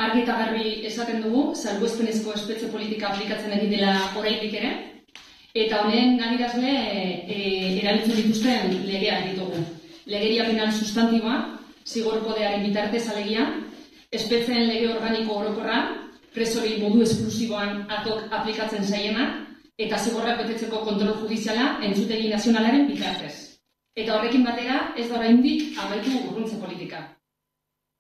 Argi eta garbi esaten dugu, salbuespenezko espetxe politika aplikatzen ari dela oraindik ere, eta honen gainerazle erabiltzen dituzten legeak ditugu. Legeria penal sustantiboa, zigor kodearen bitartez alegia, espetxeen lege organiko orokorra, presori modu esklusiboan atok aplikatzen zaiena, eta zigorrak betetzeko kontrol judiziala entzutegi nazionalaren bitartez. Eta horrekin batera ez da oraindik amaitu urruntze politika.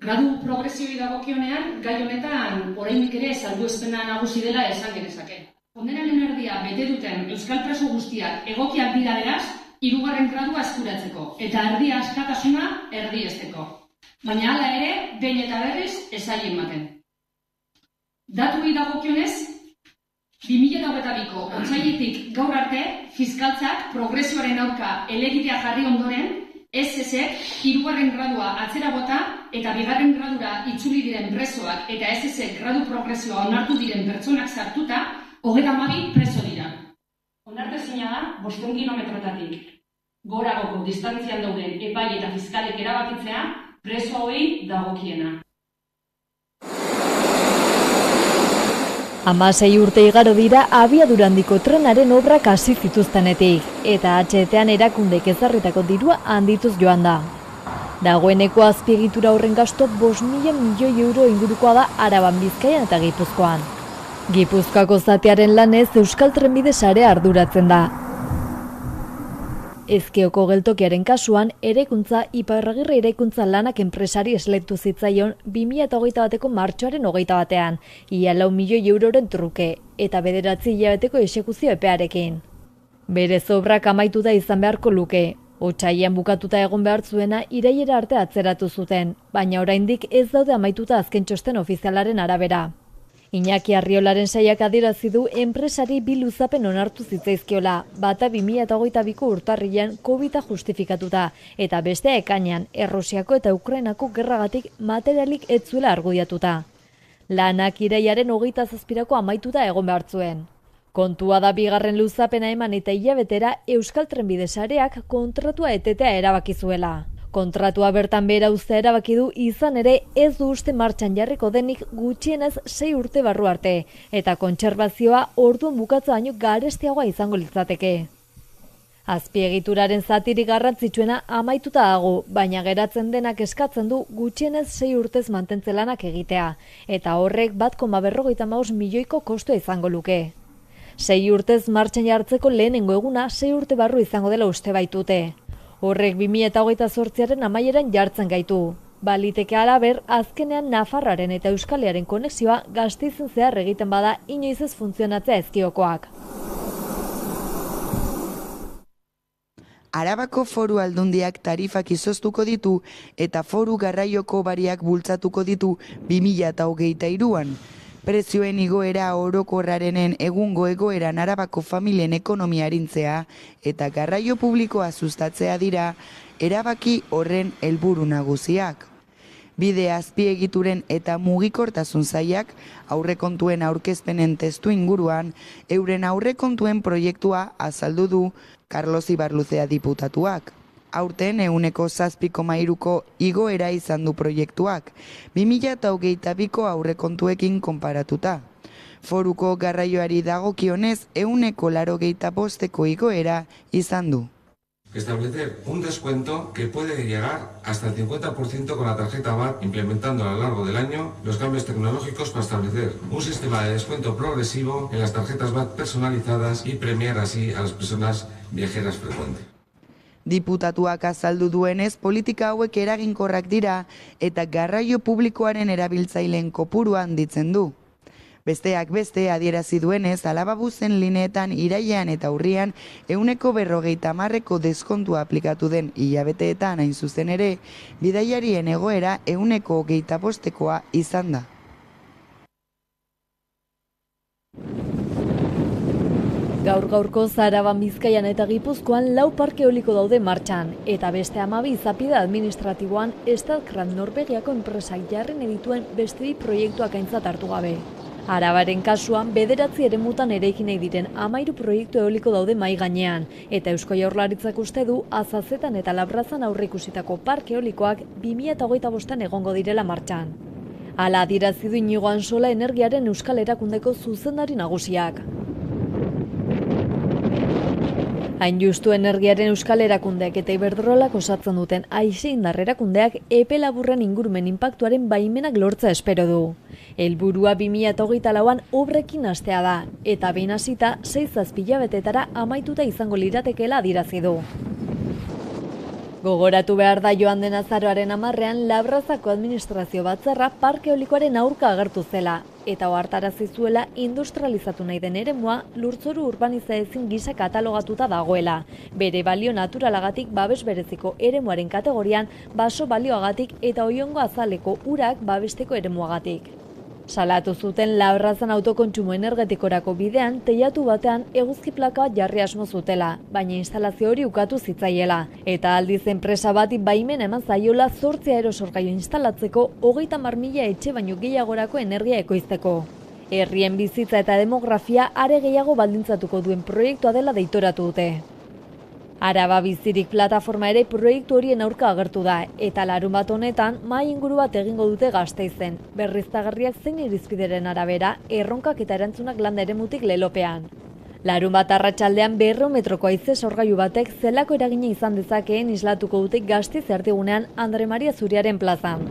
Gradu progresioi dagokionean, gai honetan oraindik ere salbuespena nagusi dela esan genezake. Kondenaren erdia bete duten euskal preso guztiak egokiak dira beraz, 3. gradua eskuratzeko, eta erdia askatasuna erdiesteko. Baina hala ere, behin eta berriz ez zaie ematen. Datuei dagokionez, 2022ko otsailetik gaur arte, fiskaltzak progresioaren aurka helegitea jarri ondoren, SS-ek 3. gradua atzera bota eta 2. gradura itzuli diren presoak eta SS-ek gradu progresioa onartu diren pertsonak sartuta, 32 preso dira. Onartezina da 500 kilometrotatik goragoko distantzian dauden epai eta fiskalek erabakitzea preso hauei dagokiena. 16 urte igaro dira abiadura handiko trenaren obrak hasi zituztenetik, eta HT-an erakundek ezarritako dirua handituz joan da. Dagoeneko azpiegitura horren gasto 5.000 milioi euro ingurukoa da Araban, Bizkaian eta Gipuzkoan. Gipuzkoako zatearen lanez Euskal Trenbide sarea arduratzen da. Ezkeoko geltokiaren kasuan, eraikuntza Iparragirre eraikuntza lanak enpresari esleitu zitzaion 2021ko martxoaren 21ean, ia 4 milioi euroren truke, eta 9 hilabeteko exekuzio epearekin. Berez obrak amaitu da izan beharko luke. Otsailean bukatuta egon behar zuena irailera arte atzeratu zuten, baina oraindik ez daude amaituta azken txosten ofizialaren arabera. Iñaki Arriolaren sailak adierazi du enpresari 2 luzapen onartu zitzaizkiola, bata 2022ko urtarrilean COVID-a justifikatuta, eta bestea ekainean Errusiako eta Ukrainako gerragatik materialik ez zuela argudiatuta. Lanak irailaren 27ko amaituta egon behar zuen. Kontua da 2. luzapena eman eta hilabetera Euskal Trenbide sareak kontratua etetea erabaki zuela. Kontratua bertan behera uztea erabaki du, izan ere ez du uste martxan jarriko denik gutxienez 6 urte barru arte, eta kontserbazioa orduan bukatza baino garestiagoa izango litzateke. Azpiegituraren zatirik garrantzitsuena amaituta dago, baina geratzen denak eskatzen du gutxienez 6 urtez mantentze lanak egitea, eta horrek 1,55 milioiko kostua izango luke. 6 urtez martxan jartzeko lehenengo eguna 6 urte barru izango dela uste baitute. Horrek 2028aren amaieran jartzen gaitu. Baliteke halaber, azkenean Nafarroaren eta Euskaliaren konexioa Gasteizen zehar egiten bada inoiz ez funtzionatzea ezkiokoak. Arabako Foru Aldundiak tarifak izoztuko ditu eta Foru Garraioko bariak bultzatuko ditu 2023an. Prezioen igoera orokorrarenen egungo egoeran Arabako familien ekonomia arintzea eta garraio publikoa sustatzea dira erabaki horren helburu nagusiak. Bide azpiegituren eta mugikortasun sailak aurrekontuen aurkezpenen testu inguruan euren aurrekontuen proiektua azaldu du Carlos Ibarluzea diputatuak. Aurten 7,3ko igoera izan du proiektuak, 2022ko aurrekontuekin konparatuta. Foruko garraioari dagokionez 85ko igoera izan du. Establecer un descuento que puede llegar hasta el 50% con la tarjeta VAT, implementando a lo largo del año los cambios tecnológicos para establecer un sistema de descuento progresivo en las tarjetas VAT personalizadas y premiar así a las personas viajeras frecuentes. Diputatuak azaldu duenez, politika hauek eraginkorrak dira eta garraio publikoaren erabiltzaileen kopurua handitzen du. Besteak beste adierazi duenez, alababuzen lineetan irailean eta urrian 50% deskontua aplikatu den hilabeteetan hain zuzen ere, bidaiarien egoera 25%koa izan da. Gaur-gaurko Araban, Bizkaian eta Gipuzkoan 4 parke eoliko daude martxan, eta beste 12 izapide administratiboan Statkraft Norvegiako enpresak jarren edituen beste bi proiektuak aintzat hartu gabe. Arabaren kasuan, 9 eremutan eraiki nahi diren 13 proiektu eoliko daude mahai gainean, eta Eusko Jaurlaritzak uste du Azazetan eta Labrazan aurreikusitako parke eolikoak 2025an egongo direla martxan. Hala adierazi du Inigo Ansola Energiaren Euskal Erakundeko zuzendari nagusiak. Hain justu Energiaren Euskal Erakundeak eta Iberdrolak osatzen duten aise-indar erakundeak epe laburren ingurumen inpaktuaren baimenak lortza espero du. Helburua 2024an obrekin hastea da, eta behin hasita 6-7 hilabetetara amaituta izango liratekeela adierazi du. Gogoratu behar da joan den azaroaren 10ean Labrazako administrazio batzarra parke eolikoaren aurka agertu zela, eta ohartarazi zuela industrializatu nahi den eremua lurzoru urbanizaezin gisa katalogatuta dagoela, bere balio naturalagatik babes bereziko eremuaren kategorian, baso balioagatik eta oiongo azaleko urak babesteko eremuagatik. Salatu zuten Labrazan autokontsumo energetikorako bidean teilatu batean eguzki plaka jarri asmo zutela, baina instalazio hori ukatu zitzaiela, eta aldiz enpresa bati baimen eman zaiola 8 aerosorgailu instalatzeko 30.000 etxe baino gehiagorako energia ekoizteko. Herrien bizitza eta demografia are gehiago baldintzatuko duen proiektua dela deitoratu dute. Araba Bizirik plataforma ere proiektu horien aurka agertu da, eta larunbat honetan mahai inguru bat egingo dute Gasteizen, berriztagarriak zein irizpideren arabera, erronkak eta erantzunak landa eremutik lelopean. Larunbat arratsaldean 200 metroko haize sorgailu batek zelako eragina izan dezakeen islatuko dute Gasteiz erdigunean Andre Maria Zuriaren plazan.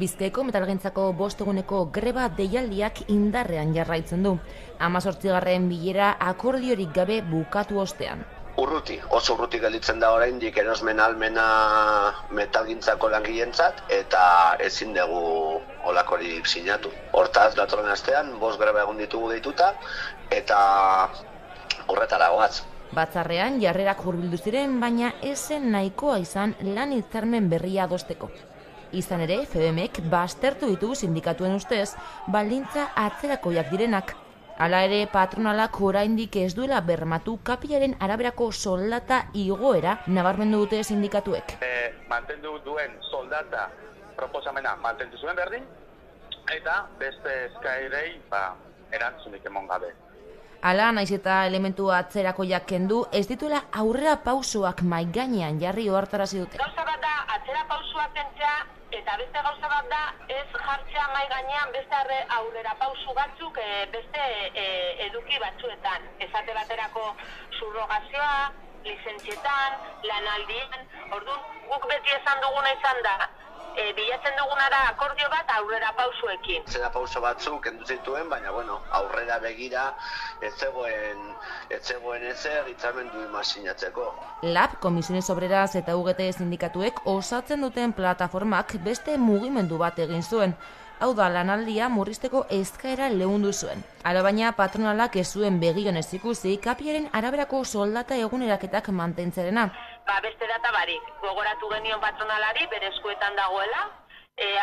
Bizkaiko metalgintzako 5 eguneko greba deialdiak indarrean jarraitzen du. 18. bilera akordiorik gabe bukatu ostean. Urruti, oso urruti gelditzen da oraindik erosmen ahalmena metalgintzako langileentzat eta ezin dugu holakorik sinatu. Hortaz, datorren astean 5 greba egun ditugu deituta eta horretara goaz. Batzarrean jarrerak hurbildu ziren, baina ezen nahikoa izan lan hitzarmen berria adosteko. Izan ere, FEBEMek baztertu ditu sindikatuen ustez, baldintza atzerakoiak direnak. Hala ere, patronalak oraindik ez duela bermatu kapilaren araberako soldata igoera nabarmendu dute sindikatuek. Mantendu duen soldata proposamena mantendu zuen berdin, eta beste eskaerei erantzunik emon gabe. Hala, naiz eta elementu atzerakoiak kendu, ez dituela aurrera pausoak mahai gainean jarri ohartarazi dute. Gauza bat da atzera pausuak kentzea, eta beste gauza bat da, ez jartzea mai gainean beste aurrera pausu batzuk beste eduki batzuetan. Esate baterako subrogazioa, lizentzietan, lanaldian, orduan guk beti esan duguna izan da, bilatzen duguna da akordio bat aurrera pausuekin. Zera pauso batzuk kendu zituen, baina aurrera begira ez zegoen ezer hitzarmendu sinatzeko. LAB, Comisiones Obreras eta UGT sindikatuek osatzen duten plataformak beste mugimendu bat egin zuen. Hau da, lanaldia murrizteko eskaera leundu zuen. Alabaina patronalak ez zuen begionez ikusi kapiaren araberako soldata eguneraketak mantentzerena. Beste data barik, gogoratu genion patronalari bere eskuetan dagoela,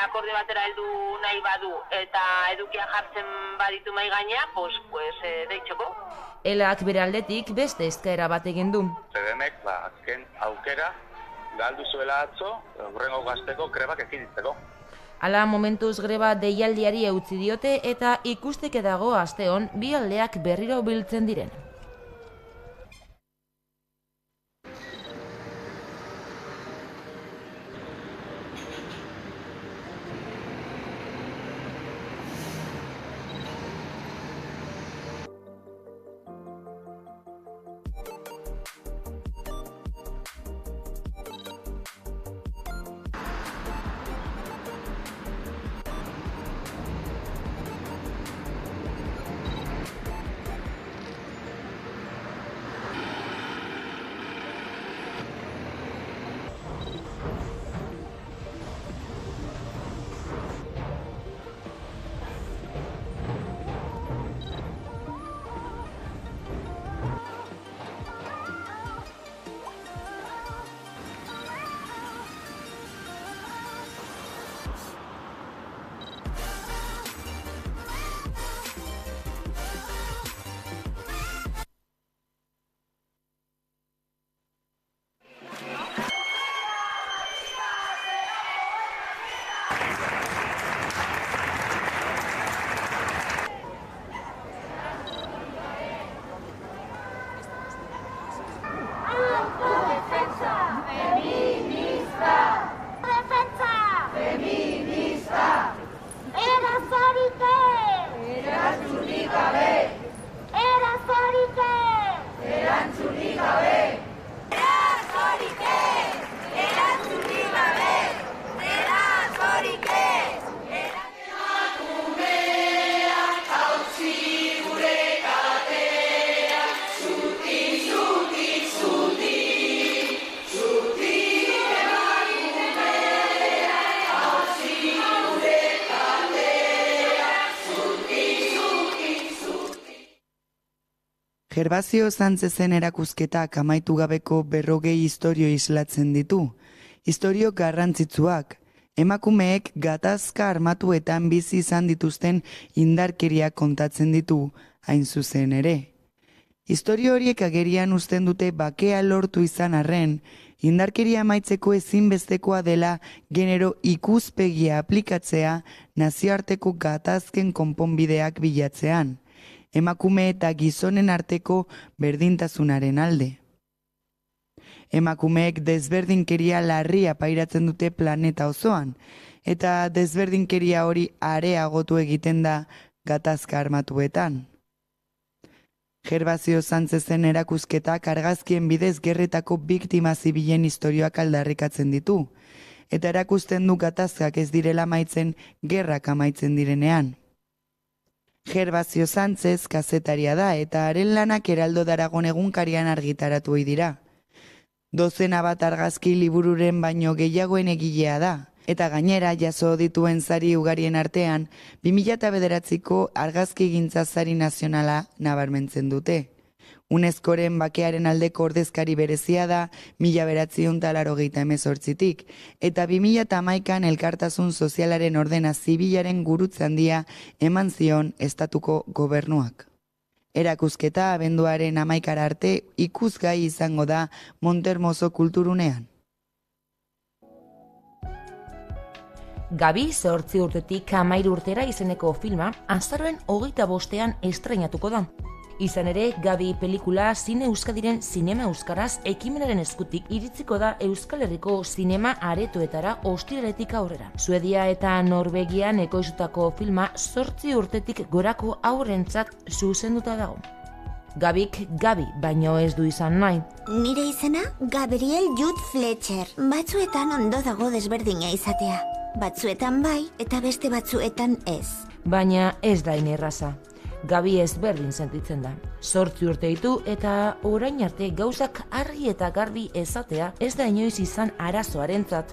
akorde batera heldu nahi badu eta edukia jartzen baditu mai gainea, deitxoko. Elak bere aldetik beste eskaera bat egin du. CDMek azken aukera galdu zuela atzo, hurrengo gazteko grebak ekiditzeko. Hala momentuz greba deialdiari eutzi diote eta ikusteke dago asteon bi aldeak berriro biltzen diren. Gervasio Santzezen erakusketak amaitu gabeko 40 istorio islatzen ditu. Istorio garrantzitsuak, emakumeek gatazka armatuetan bizi izan dituzten indarkeria kontatzen ditu, hain zuzen ere. Istorio horiek agerian uzten dute bakea lortu izan arren, indarkeria amaitzeko ezinbestekoa dela genero ikuspegia aplikatzea nazioarteko gatazken konponbideak bilatzean. Emakume eta gizonen arteko berdintasunaren alde. Emakumeek desberdinkeria larria pairatzen dute planeta osoan, eta desberdinkeria hori areagotu egiten da gatazka armatuetan. Gervasio Santzezen erakusketak argazkien bidez gerretako biktima zibilen istorioak aldarrikatzen ditu, eta erakusten du gatazkak ez direla amaitzen gerrak amaitzen direnean. Gervasio Santzez kazetaria da eta haren lanak Heraldo d'Aragon egunkarian argitaratu ohi dira. Dozena bat argazki libururen baino gehiagoen egilea da, eta gainera jaso dituen sari ugarien artean 2009ko argazkigintza sari nazionala nabarmentzen dute. UNESCOren bakearen aldeko ordezkari berezia da 1988tik, eta 2011an elkartasun sozialaren ordena zibilaren gurutze handia eman zion estatuko gobernuak. Erakusketa abenduaren 11 arte ikusgai izango da Montermoso kulturunean. Gabi 8 urtetik 13 urtera izeneko filma azaroaren 25ean estreinatuko da. Izan ere, Gabi pelikula Zine Euskadiren Zinema Euskaraz ekimenaren eskutik iritziko da Euskal Herriko zinema aretoetara ostiraletik aurrera. Suedia eta Norvegian ekoiztutako filma 8 urtetik gorako haurrentzat zuzenduta dago. Gabik Gabi, baino ez du izan nahi. Nire izena Gabriel Jude Fletcher. Batzuetan ondo dago desberdina izatea. Batzuetan bai eta beste batzuetan ez. Baina ez da inerraza. Gabi ezberdin sentitzen da. 8 urte ditu eta orain arte gauzak argi eta garbi ezatea ez da inoiz izan arazoarentzat.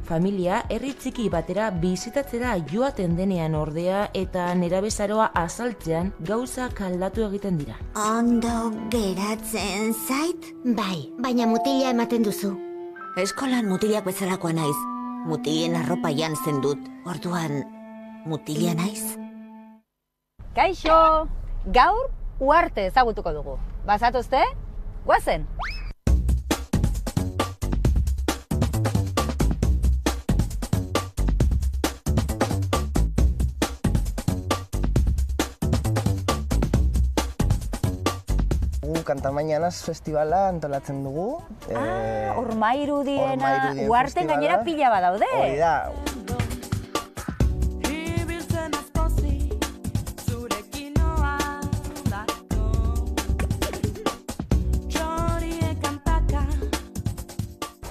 Familia herri txiki batera bizitatzera joaten denean ordea eta nerabezaroa azaltzean gauzak aldatu egiten dira. Ondo geratzen zait? Bai, baina mutila ematen duzu. Eskolan mutilak bezalakoa naiz. Mutilen arropa jantzen dut. Orduan, mutila naiz? Kaixo! Gaur, Uharte ezagutuko dugu. Bazatuzte? Guazen! Kantamañanas festivala antolatzen dugu. Ormairu diena, Uharten gainera pila badaude. Hori da.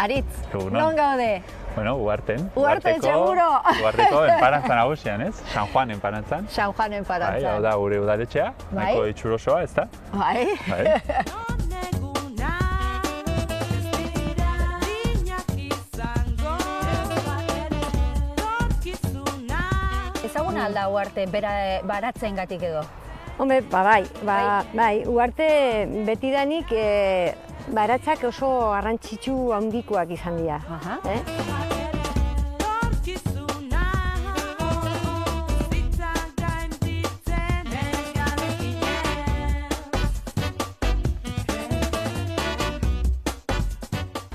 Aritz, non gaude? Bueno, Uharten. Uharten, seguro! Uharteko enparantzan nagusian, ez? San Juan enparantzan. San Juan enparantzan. Bai, hau da gure udaletxea, nahiko itxurosoa, ez da? Bai. Ezaguna alda Uharte baratzen gatik edo? Hombre, bai, Uharte betidanik baratzak oso garrantzitsu handikoak izan dira.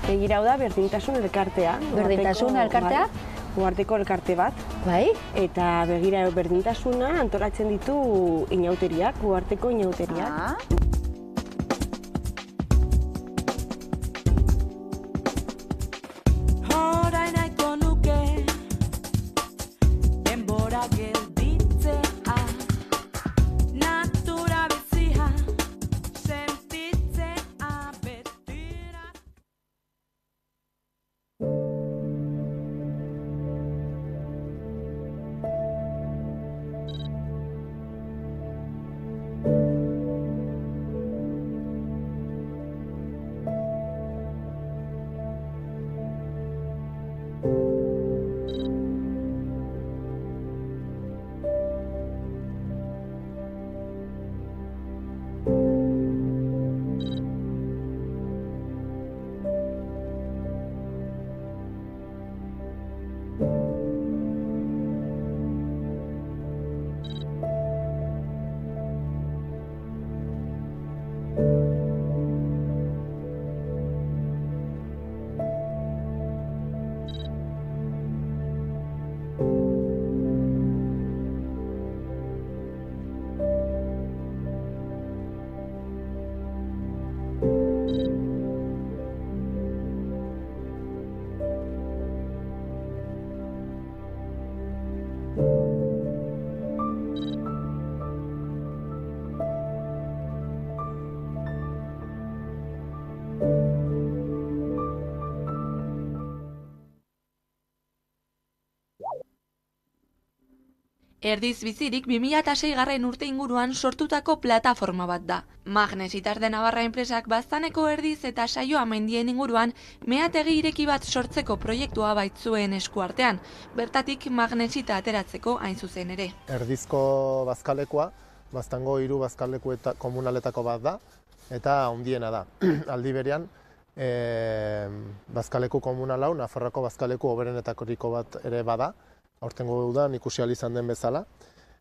Begira da berdintasun elkartea. Berdintasun elkartea? Uharteko elkarte bat. Bai? Eta begira berdintasuna antolatzen ditu inauteriak, Uharteko inauteriak. Erdiz bizirik 2006 urte inguruan sortutako plataforma bat da. Magnes de Navarra enpresak Baztaneko Erdiz eta Saioa mendien inguruan meategi ireki bat sortzeko proiektua baitzuen eskuartean, bertatik magnesita ateratzeko hain zuzen ere. Erdizko bazkalekua, Baztango 3 bazkaleku eta komunaletako bat da, eta handiena da. Aldi berean, bazkaleku komunal hau, Nafarroako bazkaleku hoberetakoriko bat ere bada, aurtengo udan ikusi ahal izan den bezala.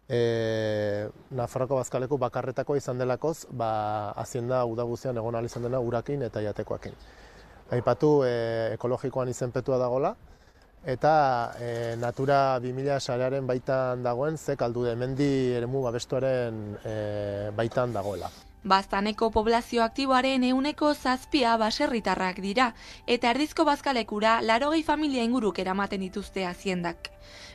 Nafarroako bazkaleku bakarretako izan delakoz, Hazienda uda guztian egon ahal izan dena urakin eta jatekoakin. Aipatu ekologikoan izenpetua dagola, eta Natura 2000 sarearen baitan dagoen, ze kaldude, mendi eremu babestuaren baitan dagoela. Baztaneko poblazio aktiboaren 7% baserritarrak dira, eta erdizko bazkalekura 80 familia inguruk eramaten dituzte haziendak.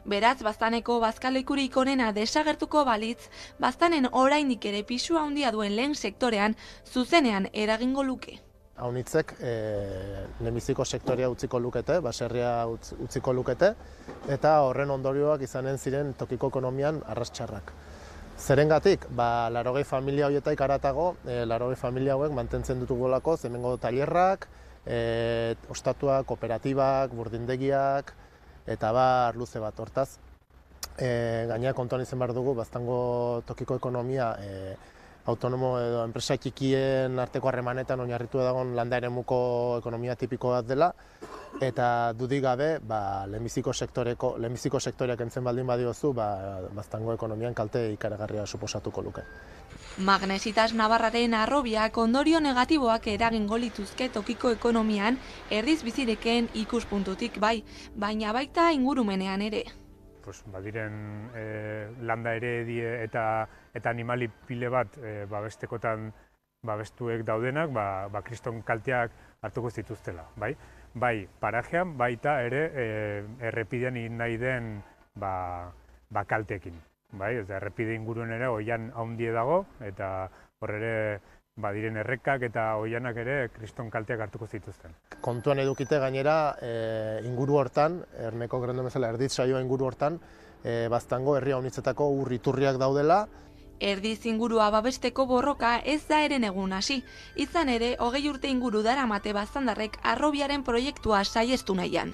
Beraz, Baztaneko bazkalekurik onena desagertuko balitz, Baztanen oraindik ere pisu handia duen lehen sektorean zuzenean eragingo luke. Haunitzek lehenbiziko sektorea utziko lukete, baserria utziko lukete, eta horren ondorioak izanen ziren tokiko ekonomian arrastxarrak. Zerengatik, 80 familia horietaik haratago, 80 familia hauek mantentzen ditugulako hemengo tailerrak, ostatuak, kooperatibak, burdindegiak, eta luze bat hortaz. Gainera kontuan izan behar dugu, Baztango tokiko ekonomia autonomo edo enpresa txikien arteko harremanetan oinarritu dagoen landa eremuko ekonomia tipiko bat dela, eta dudik gabe lehenbiziko sektoreak entzen baldin badiozu, Baztango ekonomian kalte ikaragarria suposatuko luke. Magnesitas Navarraren harrobiak ondorio negatiboak eragingo lituzke tokiko ekonomian erdiz bizireken ikuspuntutik bai, baina baita ingurumenean ere. Badiren landa ere eta animali pile bat babestekotan babestuek daudenak, kriston kalteak hartuko zituztela, bai? Bai, parajean baita ere errepidean nahi den kaltekin, bai? Errepide inguruen ere oian handie dago, eta hor ere badiren errekak eta oianak ere kriston kalteak hartuko zituzten. Kontuan edukite gainera inguru hortan, Erneko Grendo bezala erditz saioa inguru hortan, Baztango herri haunitzetako urriturriak daudela. Erdiz ingurua babesteko borroka ez da eren egun hasi. Izan ere, 20 urte inguru daramate Baztandarrek harrobiaren proiektua saiestu nahian.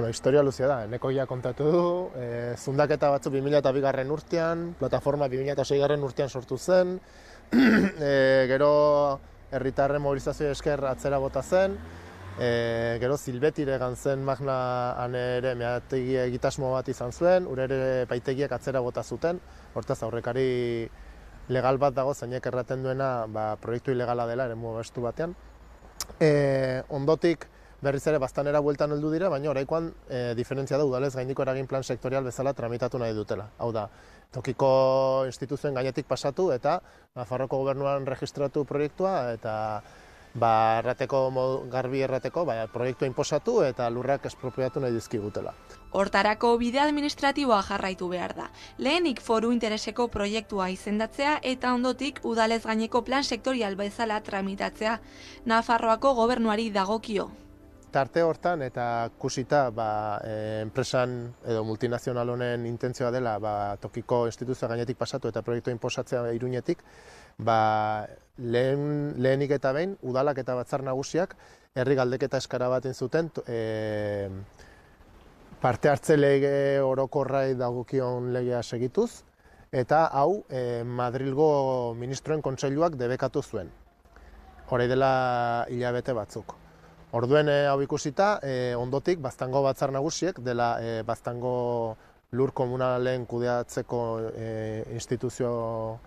Historia luzea da, Enekoia kontatu du, zundaketa batzu 2002 urtean, plataforma 2006 urtean sortu zen, gero herritarren mobilizazio esker atzera bota zen, gero Zilbetire gantzen Magna ere mehategi egitasmo bat izan zuen, ere paitegiak atzera bota zuten, hortaz aurrekari legal bat dago zeinek erraten duena proiektu ilegala dela eremu babestu batean. Ondotik berriz ere Baztanera bueltan heldu dira, baina oraikoan diferentzia da udalez gaindiko eragin plan sektorial bezala tramitatu nahi dutela. Hau da, tokiko instituzioen gainetik pasatu eta Nafarroko gobernuan registratu proiektua eta garbi errateko proiektua inposatu eta lurrak espropiatu nahi dizkigutela. Hortarako bide administratiboa jarraitu behar da. Lehenik foru intereseko proiektua izendatzea eta ondotik udalez gaineko plan sektorial bezala tramitatzea. Nafarroako gobernuari dagokio. Tarte hortan eta kusita enpresan edo multinazional honen intentzioa dela tokiko instituzioa gainetik pasatu eta proiektua inposatzea Iruñetik, lehenik eta behin, udalak eta batzar nagusiak herri galdeketa eskara bat zuten parte hartze lege orokorrai dagokion legea segituz, eta hau Madrilgo ministroen kontseiluak debekatu zuen. Horai dela hilabete batzuk. Orduen hau ikusita, ondotik Baztango batzar nagusiek dela Baztango lur komunalen kudeatzeko instituzio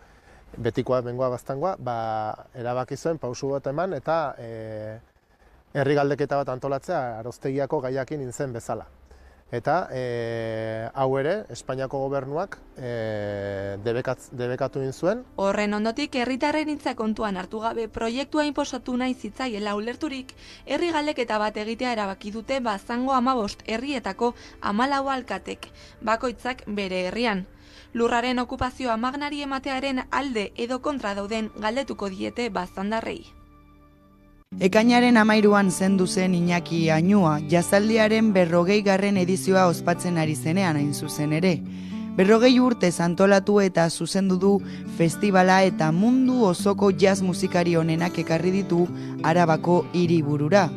betikoa bengoa Baztangoa, erabaki zuen pausu bat eman eta herri galdeketa bat antolatzea aroztegiako gaiakin intzen bezala. Eta hau ere, Espainiako gobernuak debekatu zuen. Horren ondotik, herritarren hitza kontuan hartu gabe proiektua inposatu nahi zitzaiela ulerturik, herri galdeketa bat egitea erabaki dute Baztango 15 herrietako 14 alkatek, bakoitzak bere herrian. Lurraren okupazioa Magnari ematearen alde edo kontra dauden galdetuko diete Baztandarrei. Ekainaren 13an zendu zen Iñaki Añua, jazaldiaren 40. edizioa ospatzen ari zenean hain zuzen ere. 40 urtez antolatu eta zuzendu du festivala eta mundu osoko jazz musikari onenak ekarri ditu Arabako hiriburura.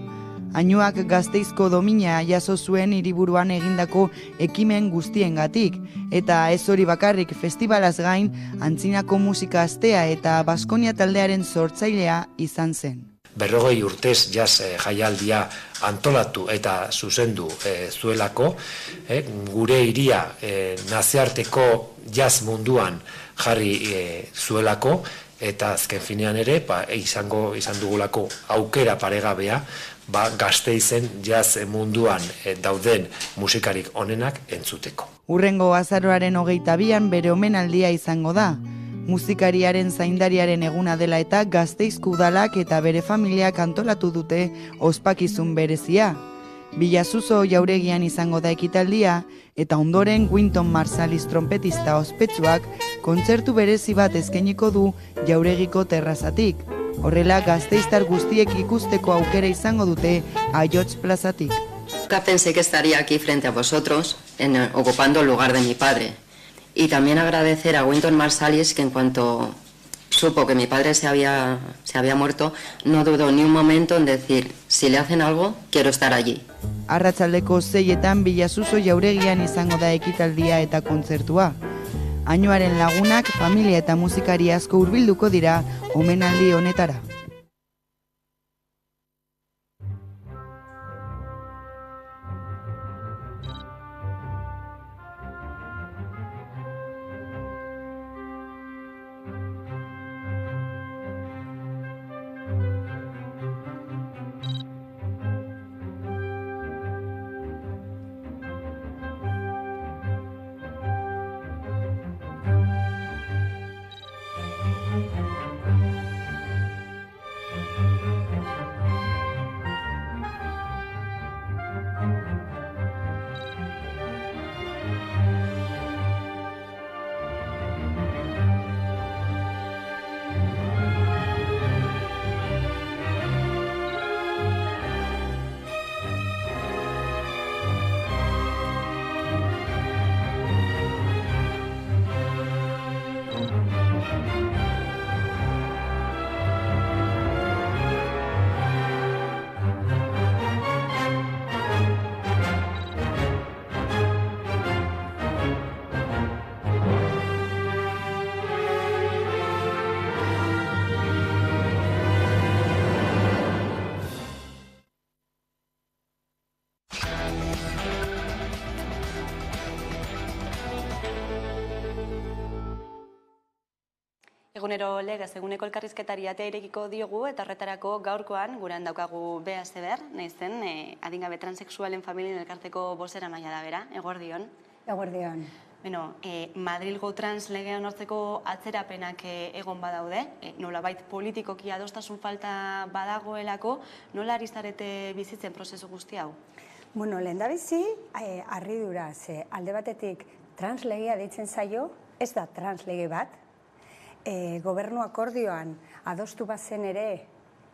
Añuak Gasteizko domina jaso zuen hiriburuan egindako ekimen guztiengatik, eta ez hori bakarrik festivalaz gain antzinako musika astea eta Baskonia taldearen sortzailea izan zen. 40 urtez jazz jaialdia antolatu eta zuzendu zuelako, gure hiria nazioarteko jazz munduan jarri zuelako, eta azken finean ere izan dugulako aukera paregabea Gasteizen jazz munduan dauden musikarik onenak entzuteko. Hurrengo azaroaren 22an bere omenaldia izango da. Musikariaren zaindariaren eguna dela eta Gasteizko udalak eta bere familiak antolatu dute ospakizun berezia. Billazuzo jauregian izango da ekitaldia eta ondoren Wynton Marsalis trompetista ospetsuak kontzertu berezi bat eskainiko du jauregiko terrazatik. Horrela gasteiztar guztiek ikusteko aukera izango dute Aiots plazatik. Nunca pensé que estaría aquí frente a vosotros, ocupando el lugar de mi padre. Y también agradecer a Wynton Marsalis, que en cuanto supo que mi padre se había muerto, no dudó ni un momento en decir, si le hacen algo, quiero estar allí. Arratsaldeko 6etan Billazuzo jauregian izango da ekitaldia eta kontzertua. Añoaren lagunak, familia eta musikari asko hurbilduko dira omenaldi honetara. Egunero legez, eguneko elkarrizketari atea irekiko diogu eta horretarako gaurkoan gurean daukagu Bea Zeber, nahizen adingabe transexualen familien elkarteko bozeramailea da bera, eguerdion. Eguerdion. Madrilgo trans legea onartzeko atzerapenak egon badaude, nolabait politikoki adostasun falta badagoelako, nola ari zarete bizitzen prozesu guzti hau? Lehendabizi, harridura, alde batetik trans legea deitzen zaio, ez da trans lege bat, gobernu akordioan adostu bazen ere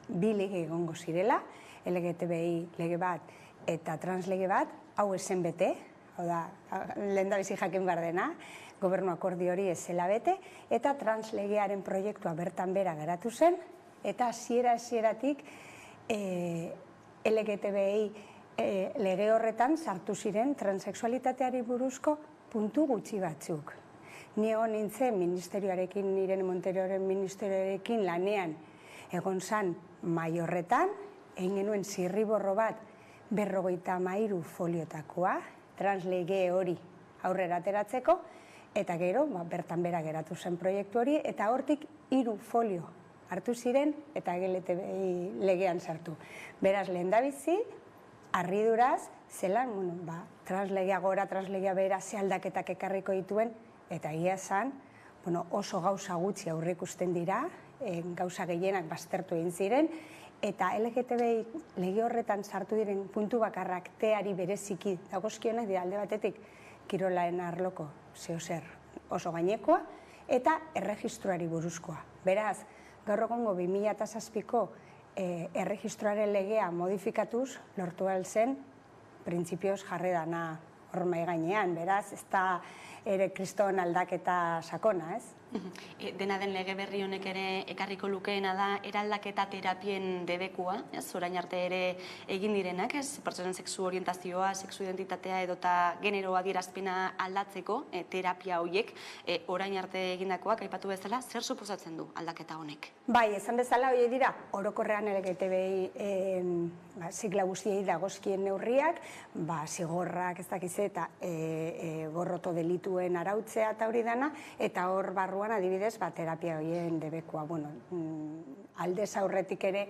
bi lege egongo zirela, LGTBI lege bat eta trans lege bat, hau esen bete, hau da, lehendabizi jakin behar dena, gobernu akordio hori ez zela bete, eta trans legearen proiektua bertan bera geratu zen, eta hasieratik LGTBI lege horretan sartu ziren transexualitateari buruzko puntu gutxi batzuk. Ni egon nintzen ministerioarekin, Irene Monteroren ministerioarekin lanean egon zan mai horretan, egin genuen zirriborro bat 53 foliotakoa, translege hori aurrera ateratzeko, eta gero bertan bera geratu zen proiektu hori, eta hortik 3 folio hartu ziren eta LGTBI legean sartu. Beraz, lehendabizi, harriduraz, zelan, translegea gora, translegea bera, ze aldaketak ekarriko dituen, eta egia esan, oso gauza gutxi aurreikusten dira, gauza gehienak baztertu egin ziren, eta LGTBI lege horretan sartu diren puntu bakarrak teari bereziki dagozkionak dira alde batetik kirolaen arloko zeozer oso gainekoa, eta erregistroari buruzkoa. Beraz, gaur egongo 2007ko erregistroaren legea modifikatuz, lortu zen, printzipioz jarri dana hormai gainean, beraz, ez da ere kriston aldaketa sakona, ez? Dena den lege berri honek ere ekarriko lukeena da eraldaketa terapien debekua, orain arte ere egin direnak, pertsonen sexu orientazioa, sexu identitatea edota genero adierazpena aldatzeko terapia horiek, orain arte egindakoak aipatu bezala, zer suposatzen du aldaketa honek? Bai, esan bezala hori dira, orokorrean LGTBI sigla guztiei dagozkien neurriak, zigorrak ez dakiz eta gorroto delituen arautzea eta hori dana, eta hor barruan adibidez, terapia horien debekua. Aldez aurretik ere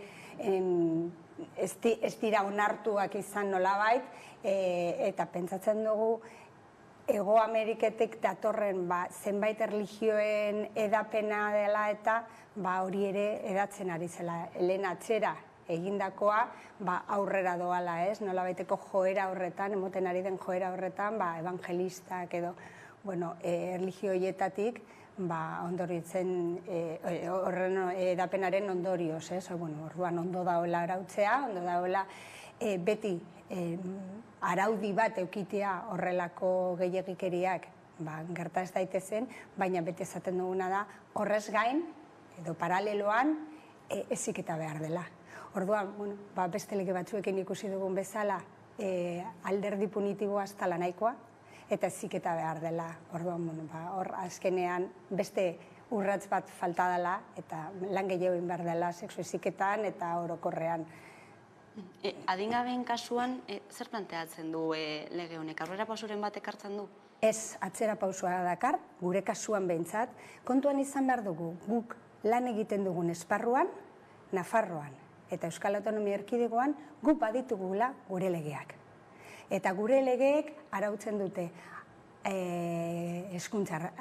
ez dira onartuak izan nolabait, eta pentsatzen dugu Ego Ameriketik datorren zenbait erlijioen edapena dela eta hori ere edatzen ari zela. Lehen atzera egindakoa aurrera doala, ez? Nolabaiteko joera horretan, emoten ari den joera horretan, evangelistak edo erlijio horietatik ondoritzen horren edapenaren ondorioz, ez? Orduan ondo daoela arautzea, ondo daoela beti araudi bat eukitea horrelako gehiagikeriak gerta ez daitezen, baina beti esaten duguna da horrez gain edo paraleloan heziketa behar dela. Orduan, beste lege batzuekin ikusi dugun bezala alderdi punitiboa ez dela nahikoa eta heziketa behar dela. Orduan, hor azkenean beste urrats bat falta dela eta lan gehiago egin behar dela sexu heziketan eta orokorrean. Adingabeen kasuan, zer planteatzen du lege honek? Aurrera pausuren bat ekartzen du? Ez, atzera pausua dakar, gure kasuan behintzat, kontuan izan behar dugu, guk lan egiten dugun esparruan, Nafarroan eta Euskal Autonomia Erkidegoan guk baditugula gure legeak. Eta gure legeek arautzen dute hezkuntza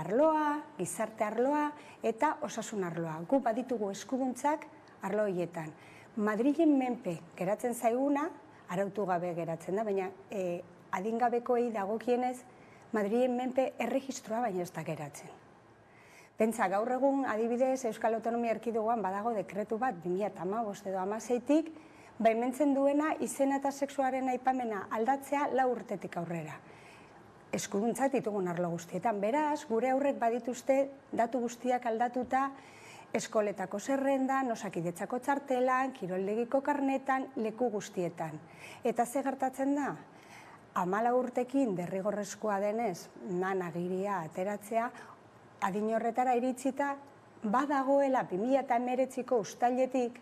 arloa, gizarte arloa eta osasun arloa. Guk baditugu eskuduntzak arlo horietan. Madrilen menpe geratzen zaiguna, arautu gabe geratzen da, baina adingabekoei dagokienez Madrilen menpe erregistroa baina ez da geratzen. Pentsa, gaur egun adibidez Euskal Autonomia Erkidegoan badago dekretu bat 2015 edo 2016tik baimentzen duena izena eta sexuaren aipamena aldatzea 4 urtetik aurrera. Eskuduntzak ditugun arlo guztietan. Beraz, gure aurrek badituzte datu guztiak aldatuta eskoletako zerrendan, osakidetzako txartelan, kiroldegiko karnetan, leku guztietan. Eta ze gertatzen da? 14 urtekin derrigorrezkoa denez, agiria ateratzea, adin horretara iritsita, badagoela 2019ko uztailetik,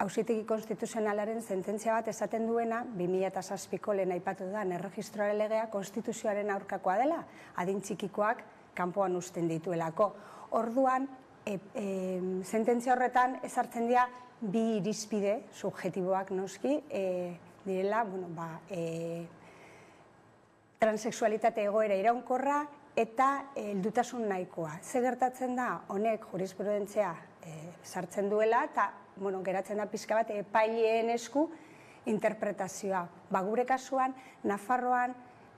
Auzitegi Konstituzionalaren sententzia bat esaten duena, 2007ko lehen aipatu da, erregistroaren legea konstituzioaren aurkakoa dela, adin txikikoak kanpoan uzten dituelako. Orduan, sententzia horretan ezartzen dira bi irizpide subjektiboak noski direla transexualitate egoera iraunkorra eta heldutasun nahikoa. Ze gertatzen da honek jurisprudentzia sartzen duela eta geratzen da pixka bat epaileen esku interpretazioa. Gure kasuan, Nafarroan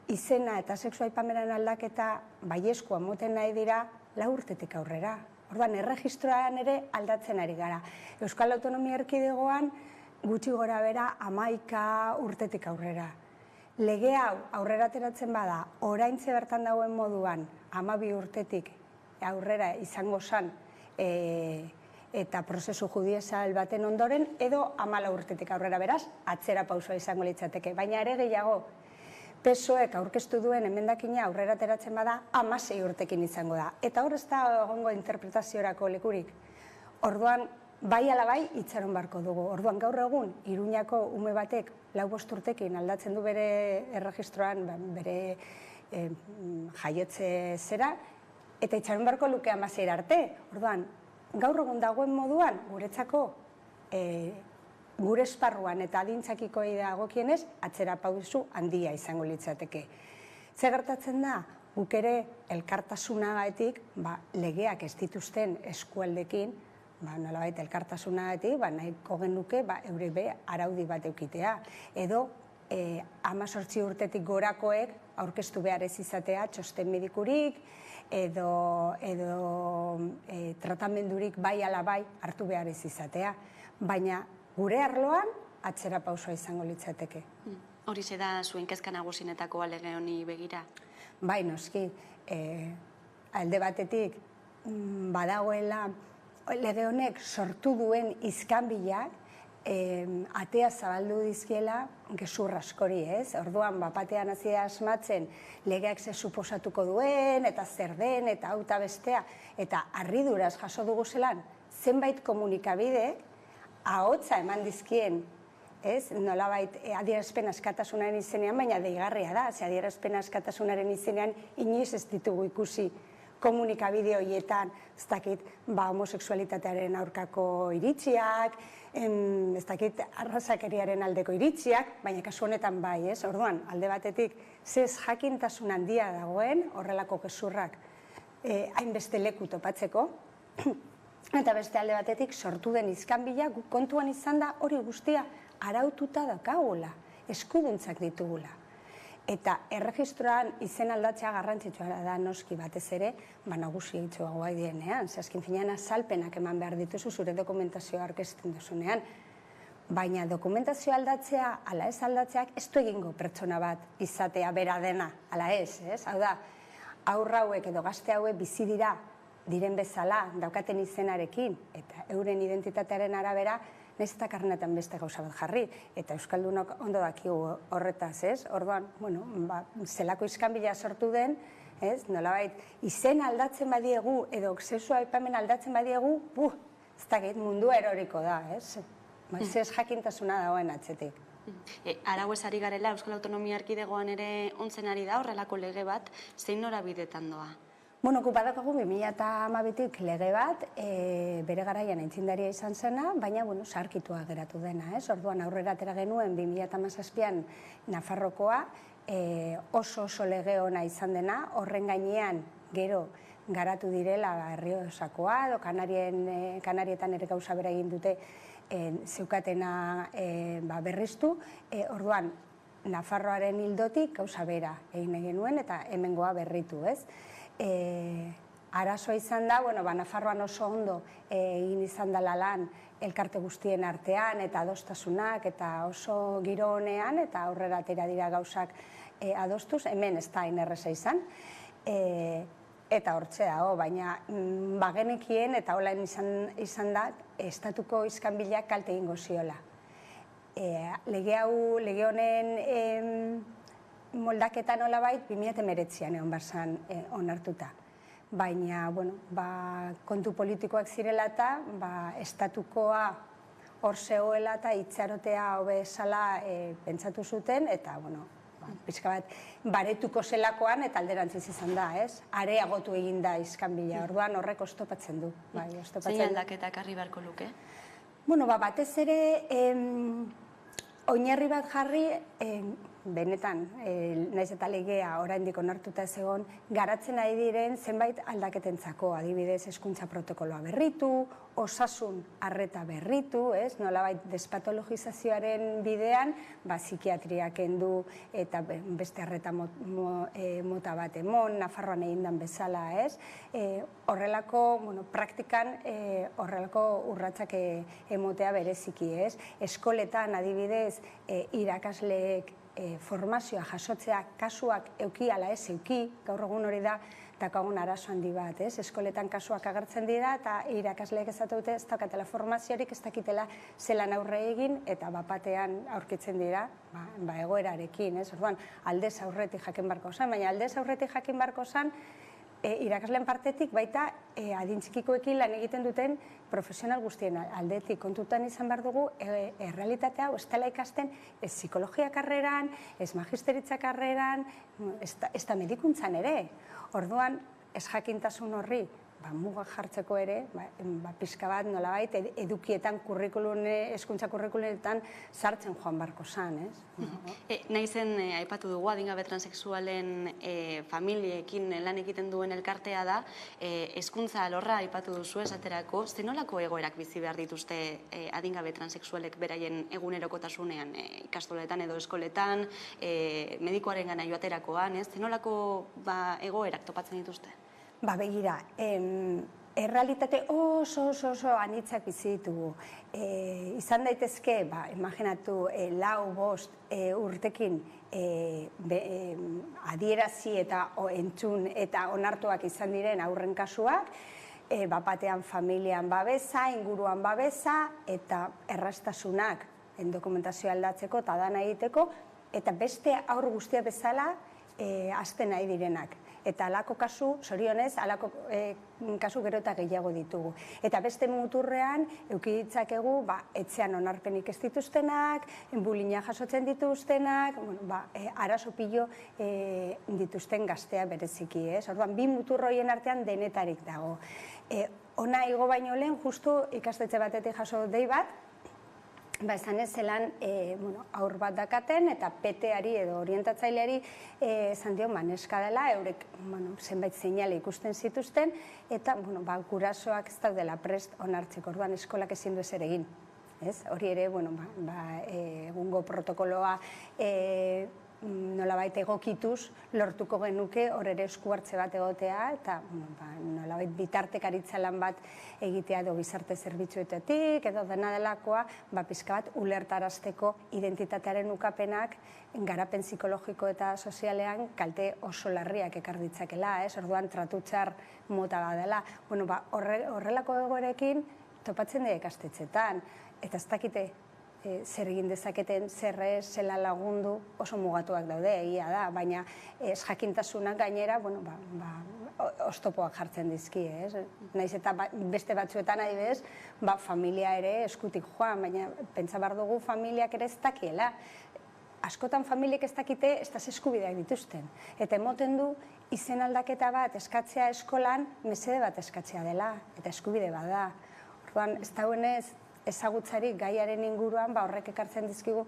izena eta sexu aipamenaren aldaketa baiezkoa moten nahi dira 4 urtetik aurrera. Orduan, erregistroan ere aldatzen ari gara. Euskal Autonomia Erkidegoan gutxi gora bera 11 urtetik aurrera. Lege hau aurrera ateratzen bada, oraintze bertan dagoen moduan 12 urtetik aurrera izango zen eta prozesu judizial baten ondoren, edo 14 urtetik aurrera beraz, atzera pausua izango litzateke. Baina ere gehiago, PSOEk aurkeztu duen emendakina aurrera ateratzen bada 16 urtekin izango da. Eta hor ez da egongo interpretaziorako lekurik. Orduan, bai ala bai itxaron barko dugu. Orduan, gaur egun, Iruñako ume batek 4-5 urtekin aldatzen du bere erregistroan, bere jaiotze zera, eta itxaron barko luke 16 arte. Orduan, gaur egun dagoen moduan, guretzako, gure esparruan eta adintzakikoei dagokienez, atzera pausu handia izango litzateke. Ze gertatzen da, guk ere elkartasunagatik, legeak ez dituzten eskualdekin, nolabait elkartasunagatik, nahiko genuke eure be araudi bat eukitea. Edo 18 urtetik gorakoek aurkeztu behar ez izatea txosten medikurik, edo tratamendurik bai ala bai hartu behar ez izatea. Baina gure arloan atzera pausua izango litzateke. Horixe da zuen kezka nagusienetako lege honi begira? Bai, noski. Alde batetik badagoela lege honek sortu duen iskanbilak atea zabaldu dizkiela gezur askori, ez? Orduan, batean hasi asmatzen legeak ze suposatuko duen, eta zer den, eta hau eta bestea, eta harriduraz jaso dugu zelan, zenbait komunikabidek ahotsa eman dizkien, ez? Nolabait adierazpen askatasunaren izenean, baina deigarria da, ze adierazpen askatasunaren izenean inoiz ez ditugu ikusi komunikabide horietan, ez dakit, homosexualitatearen aurkako iritziak, ez dakit, arrazakeriaren aldeko iritziak, baina kasu honetan bai, ez? Orduan, alde batetik, zez jakintasun handia dagoen, horrelako gezurrak hainbeste leku topatzeko, eta beste alde batetik, sortu den izkanbila, guk kontuan izan da, hori guztia araututa daukagula, eskuduntzak ditugula. Eta erregistroan izen aldatzea garrantzitsua da noski batez ere, nagusi egitxoagoa dienean, azken finean azalpenak eman behar dituzu zure dokumentazioa aurkezten duzunean. Baina dokumentazioa aldatzea, ala ez aldatzeak, ez du egingo pertsona bat izatea bera dena, ala ez, ez? Hau da, aurra hauek edo gazte hauek bizi dira, diren bezala, daukaten izenarekin, eta euren identitatearen arabera, nahiz eta karnetan beste gauza bat jarri, eta Euskaldunok ondo dakigu horretaz, ez? Orduan, zelako iskanbila sortu den, nolabait, izen aldatzen badiegu, edo sexua aipamen aldatzen badiegu, ez dakit mundua eroriko da, ez? Ez jakintasuna dagoen atzetik. Arauez ari garela, Euskal Autonomia Erkidegoan ere ontzen ari da, horrelako lege bat, zein norabidetan doa? Badakagu 2012tik lege bat, bere garaian aitzindaria izan zena, baina zaharkitua geratu dena. Orduan aurrera atera genuen 2017an Nafarrokoa, oso lege ona izan dena, horren gainean gero garatu direla Errioxakoa, edo Kanarietan ere gauza bera egin dute zeukatena berriztu, orduan Nafarroaren hildotik gauza bera egin genuen eta hemengoa berritu, ez? Arazoa izan da, Nafarroan oso ondo egin izan dela lan elkarte guztien artean eta adostasunak eta oso giro honean eta aurrera atera dira gauzak adostuz, hemen ez da inerreza izan. Eta hortze dago, baina bagenekien eta hola izan da, estatuko iskanbilak kalte egingo ziola. Lege honen moldaketan nolabait 2019an egon barzan onartuta. Baina, kontu politikoak zirela eta estatukoa hor zegoela eta itxarotea hobe esala pentsatu zuten eta, pixka bat, baretuko zelakoan eta alderantziz izan da, ez? Areagotu egin da iskanbila, orduan horrek oztopatzen du. Zein aldaketak argi beharko luke? Batez ere, oinarri bat jarri, benetan, naiz eta legea oraindik onartuta ez egon, garatzen ari diren zenbait aldaketentzako, adibidez hezkuntza protokoloa berritu, osasun arreta berritu, nolabait despatologizazioaren bidean, psikiatria kendu eta beste arreta mota bat emon, Nafarroan egin den bezala, horrelako, praktikan horrelako urratsak emotea bereziki, eskoletan adibidez irakasleek formazioa jasotzea kasuak euki ala ez euki, gaur egun hori da daukagun arazo handi bat, eskoletan kasuak agertzen dira eta irakasleek ezatu dute ez daukatela formaziorik, ez dakitela zelan aurre egin eta bapatean aurkitzen dira egoerarekin, orduan aldez aurretik jakin barko zan, baina aldez aurretik jakin barko zan irakasleen partetik baita adintzikikoekin lan egiten duten profesional guztien aldetik. Kontutan izan behar dugu, errealitatea ez dela ikasten ez psikologia karreran, ez magisteritza karreran, ez da medikuntzan ere. Orduan, ez jakintasun horri mugak jartzeko ere, pixka bat nolabait edukietan hezkuntza kurrikulunetan sartzen joan barko zan, ez? Naizen aipatu dugu adingabe transexualen familiekin lan egiten duen elkartea da, hezkuntza alorra aipatu duzu esaterako, zenolako egoerak bizi behar dituzte adingabe transexualek beraien egunerokotasunean, ikastoletan edo eskoletan, medikoaren gana joaterakoan, zenolako egoerak topatzen dituzte? Begira, errealitate oso anitzak bizi ditugu. Izan daitezke, imaginatu, 4-5 urtekin adierazi eta entzun eta onartuak izan diren aurren kasuak, bapatean familian babesa, inguruan babesa, eta errastasunak dokumentazioa aldatzeko eta dana egiteko, eta beste aur guztia bezala hasten nahi direnak. Eta alako kasu, zorionez, alako kasu gero eta gehiago ditugu. Eta beste muturrean, eukiditzakegu, etxean onarpenik ez dituztenak, bulina jasotzen dituztenak, arazo pilo dituzten gaztea bereziki, ez? Orduan, bi muturroien artean denetarik dago. Ona igo baino lehen, justu ikastetxe batetik jaso dei bat, esan ez zelan aur bat dakaten eta PT-ari edo orientatzaileari esan dio neska dela, eurek zenbait seinale ikusten zituzten, eta gurasoak ez daudela prest onartzeko, orduan eskolak ezin du ezer egin. Hori ere, egungo protokoloa nolabait egokituz lortuko genuke hor ere esku hartze bat egotea eta nolabait bitartekaritza lan bat egitea edo gizarte zerbitzuetatik edo dena delakoa pixka bat ulertarazteko identitatearen ukapenak garapen psikologiko eta sozialean kalte oso larriak ekar ditzakela, orduan tratu txar mota bat dela. Horrelako egoerekin topatzen dira ikastetxetan eta ez dakite zer egin dezaketen, zer ez, zela lagundu, oso mugatuak daude, egia da, baina ez jakintasunak gainera, oztopoak jartzen dizki, naiz eta beste batzuetan adibidez, familia ere eskutik joan, baina pentsa behar dugu familiak ere ez dakiela. Askotan familiek ez dakite ez da eskubideak dituzten. Eta emoten du izen aldaketa bat eskatzea eskolan, mesede bat eskatzea dela, eta eskubide bat da. Orduan, ez dauenez, ezagutzarik gaiaren inguruan horrek ekartzen dizkigu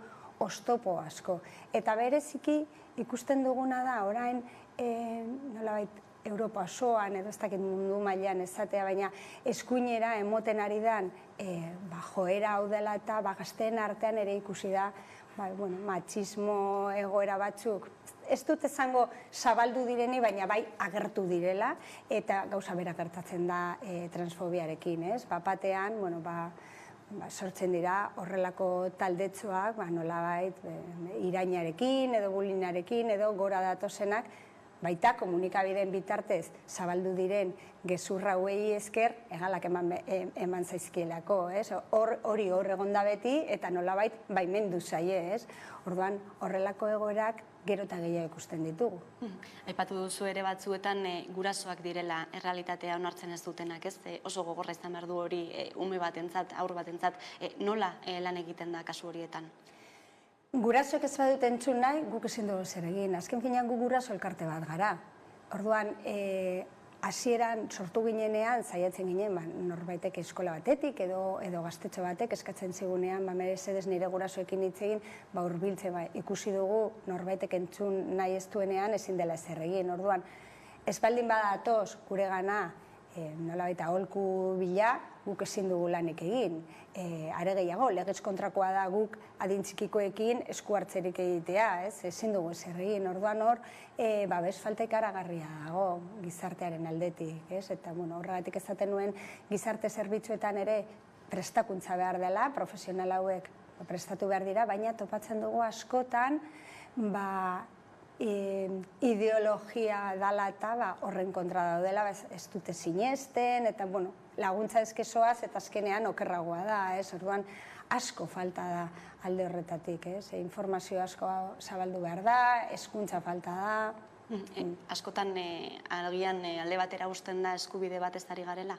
oztopo asko. Eta bereziki ikusten duguna da, orain nolabait Europa osoan edo ez dakit mundu mailan ezatea, baina eskuinera emoten ari dan joera hau dela eta gazteen artean ere ikusi da matxismo egoera batzuk. Ez dut esango zabaldu direni, baina bai agertu direla eta gauza bera gertatzen da transfobiarekin, ez? Batean, sortzen dira horrelako taldetxoak, nolabait irainarekin edo bulinarekin edo gora datozenak, baita komunikabideen bitartez zabaldu diren gezurra hauei esker egalak eman zaizkielako, hori hor egonda beti eta nolabait baimendu zaie, orduan horrelako egoerak gero eta gehiago ikusten ditugu. Aipatu duzu ere batzuetan gurasoak direla errealitatea onartzen ez dutenak, ez? Oso gogorra izan behar du hori ume batentzat, haur batentzat, nola lan egiten da kasu horietan? Gurasoek ez badut entzun nahi, guk ezin dugu zer egin. Azken finean gu guraso elkarte bat gara. Orduan, hasieran sortu ginenean, saiatzen ginen, norbaitek eskola batetik edo gaztetxo batek eskatzen zigunean, mesedez nire gurasoekin hitz egin, hurbiltzen ikusi dugu norbaitek entzun nahi ez duenean ezin dela ezer egin. Orduan, ez baldin badatoz gure gana, nolabait aholku bila, guk ezin dugu lanik egin. Are gehiago, legez kontrakoa da guk adintzikikoekin esku hartzerik egitea, ezin dugu ezer egin. Orduan hor, babes falta ikaragarria dago gizartearen aldetik, eta horregatik ezaten nuen gizarte zerbitzuetan ere prestakuntza behar dela, profesional hauek prestatu behar dira, baina topatzen dugu askotan, ideologia dala eta horren kontra daudela, ez dute sinesten, eta laguntza ezkezoaz eta azkenean okerragoa da, orduan asko falta da alde horretatik, informazio asko zabaldu behar da, hezkuntza falta da. Askotan agian alde batera uzten da eskubide bat ez ari garela?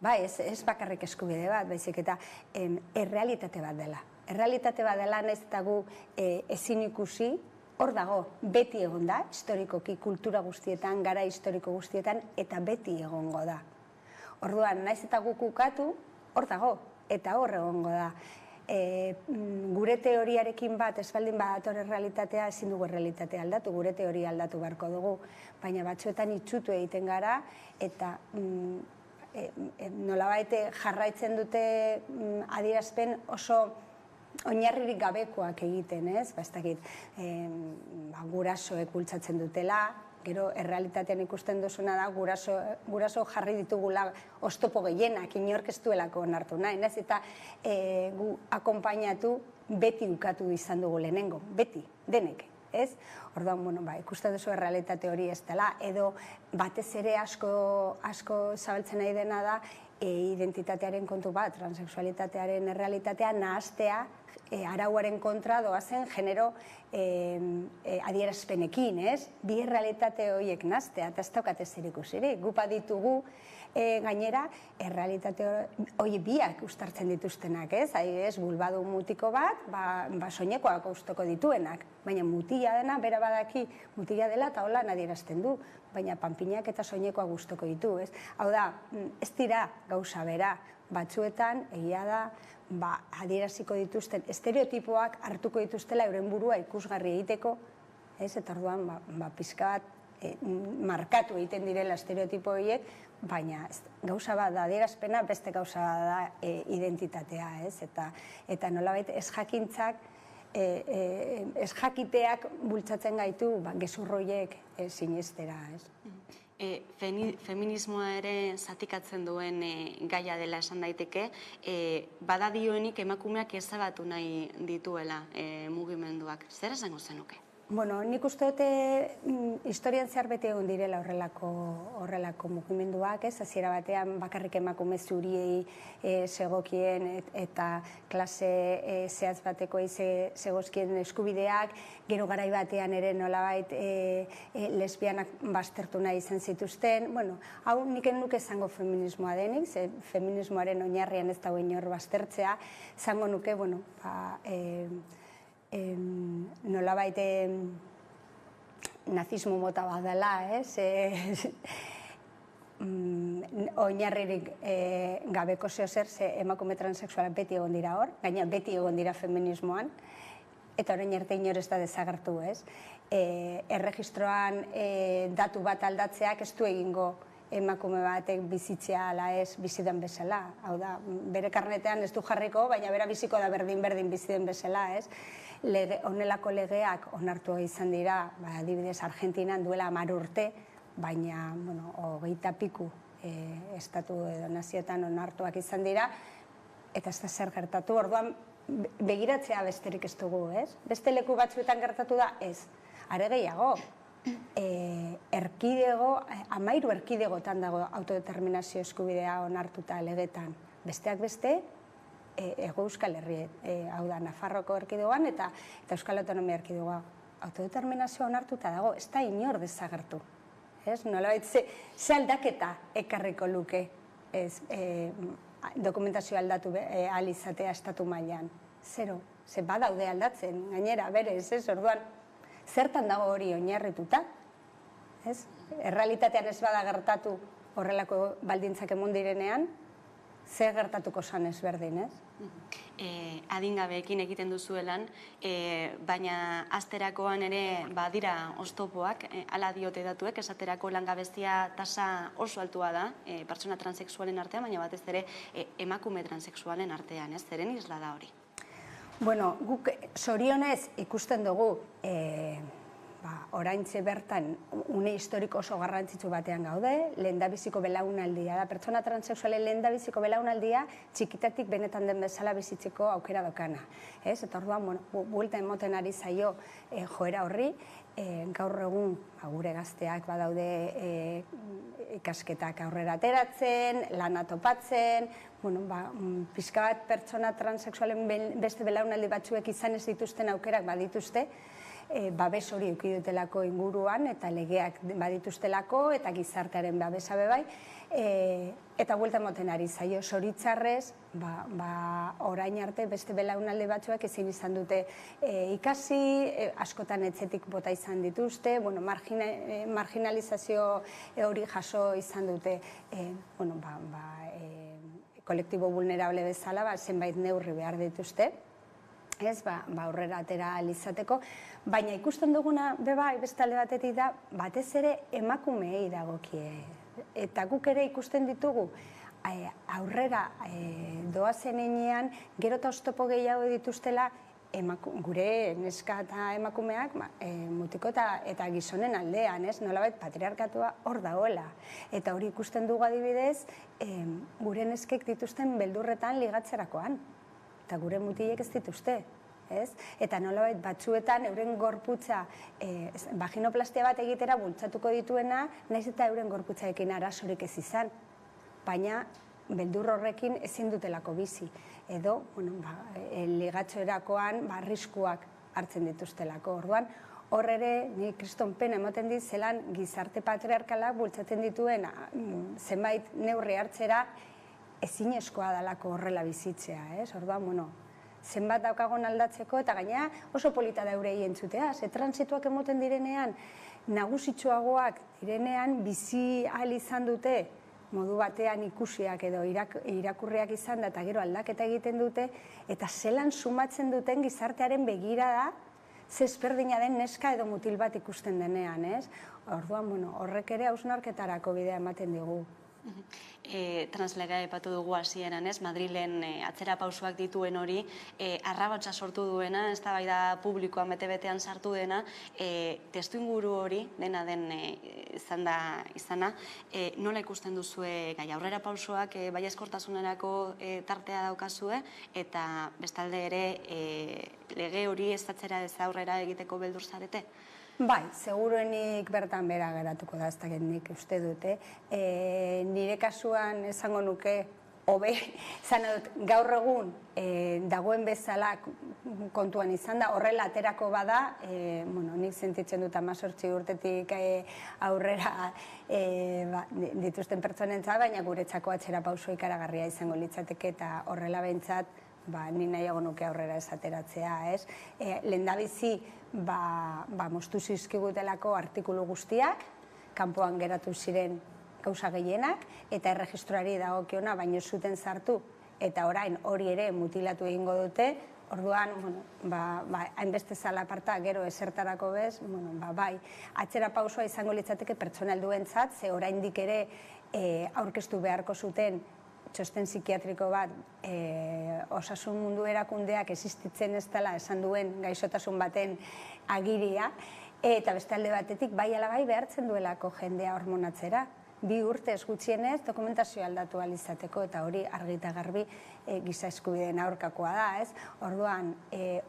Bai, ez bakarrik eskubide bat, baizik eta errealitate bat dela. Errealitate bat dela, nahiz eta gu ezin ikusi, hor dago, beti egon da, historikoki, kultura guztietan, gara historiko guztietan, eta beti egongo da. Orduan, naiz eta guk ukatu, hor dago, eta hor egongo da. Gure teoriarekin bat, ez baldin badator errealitatea, ezin dugu errealitatea aldatu, gure teoria aldatu beharko dugu, baina batzuetan itxutu egiten gara, eta nolabait jarraitzen dute adierazpen oso oinarririk gabekoak egiten, ez dakit, gurasoek bultzatzen dutela, gero errealitatean ikusten duzuna da guraso jarri ditugula oztopo gehienak, inork ez duelako onartu nahi, eta gu akonpainatu beti ukatu izan dugu lehenengo, beti, denek, ez? Orduan, ikusten duzu errealitate hori ez dela, edo batez ere asko zabaltzen nahi dena da identitatearen kontu bat, transexualitatearen errealitatea nahaztea arauaren kontra doazen genero adierazpenekin, ez? Bi errealitate horiek naztea, eta ez daukate zer ikusirik. Gupa ditugu gainera, errealitate hori biak ustartzen dituztenak, ez? Adibidez, bulbadu mutiko bat, soinekoak ustoko dituenak. Baina mutila dena, bera badaki, mutila dela eta hola adierazten du. Baina panpinak eta soinekoak gustoko ditu, ez? Hau da, ez dira gauza bera. Batzuetan, egia da, adieraziko dituzten estereotipoak hartuko dituztela euren burua ikusgarri egiteko, ez? Eta orduan, pixka bat markatu egiten direla estereotipo horiek, baina gauza bat da adierazpena, beste gauza da identitatea, ez? Eta nolabait ez jakintzak, ez jakiteak bultzatzen gaitu gezurroiek sinestera, ez? Feminismoa ere zatikatzen duen gaia dela esan daiteke, bada dioenik emakumeak ezabatu nahi dituela mugimenduak. Zer esango zenuke? Bueno, nik uste dute historian zehar beti egon direla horrelako mugimenduak, ez? Hasiera batean bakarrik emakume zuriei zegokien eta klase zehatz bateko zegozkien eskubideak, gero garai batean ere nolabait lesbianak baztertu nahi izan zituzten. Bueno, hau nik nuke esango feminismoa denik, ze feminismoaren oinarrian ez dago inor baztertzea, esango nuke, bueno, nolabait nazismo mota bat dela, oinarririk gabeko zeozer, ze emakume transexualak beti egon dira hor, gaina beti egon dira feminismoan, eta orain arte inor ez da desagertu, ez? Erregistroan datu bat aldatzeak ez du egingo emakume batek bizitzea ala ez bizidan bezala. Hau da, bere karnetean ez du jarriko, baina bera biziko da berdin biziden bezala, ez? Honelako legeak onartu izan dira, adibidez Argentinan duela 10 urte, baina 20 piku estatu edo nazioetan onartuak izan dira, eta ez da zer gertatu. Orduan, begiratzea besterik ez dugu, ez? Beste leku batzuetan gertatu da, ez. Are gehiago, erkidego, 13 erkidegotan dago autodeterminazio eskubidea onartuta legetan. Besteak beste, Hego Euskal Herri, hau da, Nafarroko erkidegoan eta Euskal Autonomia erkidegoa. Autodeterminazio onartuta dago, ez da inor desagertu. Nolabait, ze aldaketa ekarriko luke dokumentazio aldatu ahal izatea estatu mailan. Zero, ze badaude aldatzen, gainera, berez, orduan, zertan dago hori oinarrituta? Errealitatean ez bada gertatu horrelako baldintzak emon direnean, zer gertatuko zan ezberdin, ez? Adingabeekin egiten duzuelan, baina azterakoan ere badira oztopoak, hala diote datuek, esaterako langabezia tasa oso altua da, pertsona transexualen artean, baina batez ere emakume transexualen artean, ez? Zeren isla da hori? Bueno, guk zorionez ikusten dugu, oraintxe bertan une historiko oso garrantzitsu batean gaude, lehendabiziko belaunaldia da, pertsona transexualen lehendabiziko belaunaldia txikitatik benetan den bezala bizitzeko aukera dokana. Eta orduan, buelta emoten ari zaio joera horri, gaur egun gure gazteak badaude ikasketak aurrera ateratzen, lana topatzen, pixka bat pertsona transexualen beste belaunaldi batzuek izan ez dituzten aukerak badituzte, babes hori eukidutelako inguruan eta legeak badituztelako eta gizartearen babesa bebai, eta buelta moten ari zaio zoritzarrez, orain arte beste belaunaldi batzuek ezin izan dute ikasi, askotan etxetik bota izan dituzte, marginalizazio hori jaso izan dute kolektibo vulnerable bezala, zenbait neurri behar dituzte, aurrera atera alizateko, baina ikusten duguna beste alde batetik da, batez ere emakumeei dagokie. Eta guk ere ikusten ditugu, aurrera doazen enean, gero eta oztopo gehiago dituztela, gure neska eta emakumeak mutiko eta gizonen aldean, nolabait patriarkatua hor dagoela. Eta hori ikusten dugu adibidez, gure neskek dituzten beldurretan ligatzerakoan. Eta gure mutilek ez dituzte. Eta nolabait batzuetan euren gorputza vaginoplastia bat egitera bultzatuko dituena, naiz eta euren gorputzaekin arazorik ez izan. Baina beldur horrekin ezin dutelako bizi. Edo, ligatxoerakoan arriskuak hartzen dituztelako. Orduan, hor ere, ni kriston pena ematen dit, zelan gizarte patriarkalak bultzatzen dituen zenbait neurri hartzera ezinezkoa dalako horrela bizitzea. Orduan, zenbat daukagon aldatzeko, eta gainera oso polita da eurei entzutea. Ze transituak emoten direnean, nagusitsuagoak direnean, bizi ahal izan dute, modu batean ikusiak edo irakurriak izan da, eta gero aldaketa egiten dute, eta zelan sumatzen duten gizartearen begirada, ze ezberdina den neska edo mutil bat ikusten denean, ez? Orduan, horrek ere hausnarketarako bidea ematen digu. Translega epatu dugu hasieran, ez? Madrilen atzera pausoak dituen hori, arrabatsa sortu duena, eztabaida publikoan bete-betean sartu dena, testuinguru hori, dena den izana, nola ikusten duzue gai aurrera pausoak baiezkortasunerako tartea daukazue, eta bestalde ere lege hori ez atzera ez aurrera egiteko beldur zarete? Bai, seguruenik bertan bera geratuko da, ez dakit nik uste dute. Nire kasuan esango nuke, hobe, izan dut, gaur egun dagoen bezala kontuan izan da, horrela aterako bada, nik sentitzen dut 18 urtetik aurrera dituzten pertsonentza, baina guretzako atzera pauso ikaragarria izango litzateke, eta horrela behintzat, ni nahiago nuke aurrera ez ateratzea, ez? Lehendabizi, moztu zizkigutelako artikulu guztiak, kanpoan geratu ziren gauza gehienak, eta erregistrari dagokiona baino zuten sartu, eta orain hori ere mutilatu egingo dute, orduan, hainbeste zala aparta, gero esertarako bez, bai, atzera pausua izango litzateke pertsona helduentzat, ze oraindik ere aurkeztu beharko zuten txosten psikiatriko bat osasun mundu erakundeak existitzen ez dela esan duen gaixotasun baten agiria, eta beste alde batetik bai ala bai behartzen duelako jendea hormonatzera. 2 urtez gutxienez dokumentazioa aldatu ahal izateko, eta hori argi eta garbi giza eskubideen aurkakoa da, ez? Orduan,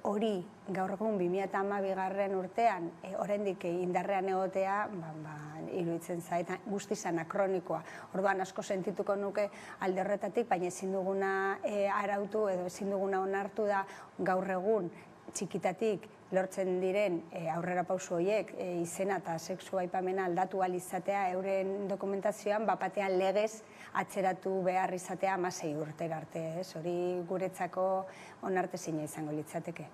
hori gaur egun 2012 urtean oraindik indarrean egotea, iruditzen zait guztiz anakronikoa. Orduan asko sentituko nuke alde horretatik, baina ezin duguna arautu edo ezin duguna onartu da gaur egun txikitatik lortzen diren aurrera pauso horiek izena eta sexu aipamena aldatu ahal izatea euren dokumentazioan, bapatean legez atzeratu behar izatea 16 urtera arte, ez? Hori guretzako onartezina izango litzateke.